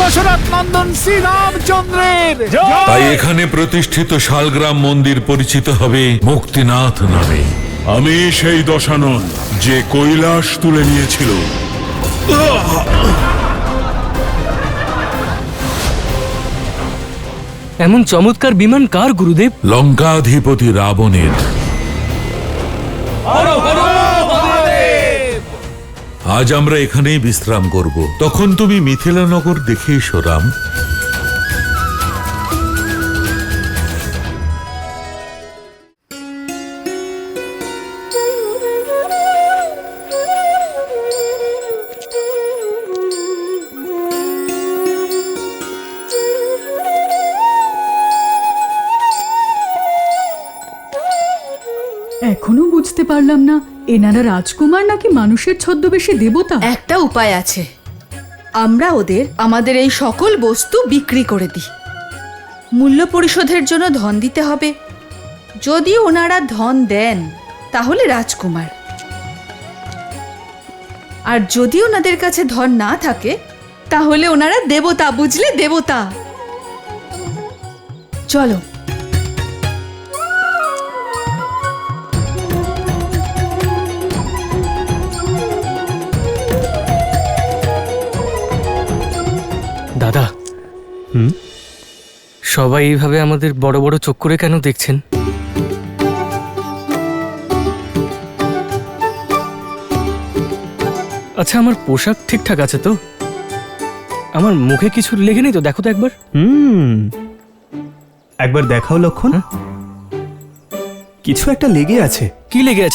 দশরথ নন্দন শ্রী রামচন্দ্রের। তাই এখানে প্রতিষ্ঠিত শালগ্রাম মন্দির পরিচিত হবে মুক্তিনাথ নামে। আমি সেই দশানন যে কৈলাস তুলে নিয়েছিল। এমন চমৎকার বিমান কার গুরুদেব? লঙ্কাধিপতি রাবণের। আজ আমরা এখানেই বিশ্রাম করব। তখন তুমি মিথিলানগর দেখে এসো রাম। এখনো বুঝতে পারলাম না এনারা রাজকুমার নাকি মানুষের ছদ্মবেশে দেবতা। একটা উপায় আছে, আমরা ওদের আমাদের এই সকল বস্তু বিক্রি করে দিই। মূল্য পরিশোধের জন্য ধন দিতে হবে। যদি ওনারা ধন দেন তাহলে রাজকুমার, আর যদি ওনাদের কাছে ধন না থাকে তাহলে ওনারা দেবতা, বুঝলে, দেবতা। চলো। দাদা, সবাই এইভাবে আমাদের বড় বড় চোখ করে কেন দেখছেন? আচ্ছা, আমার পোশাক ঠিকঠাক আছে তো? আমার মুখে কিছু লেগে নেই তো? দেখো তো একবার। একবার দেখাও লক্ষণ। কিছু একটা লেগে আছে। কি লেগে আছে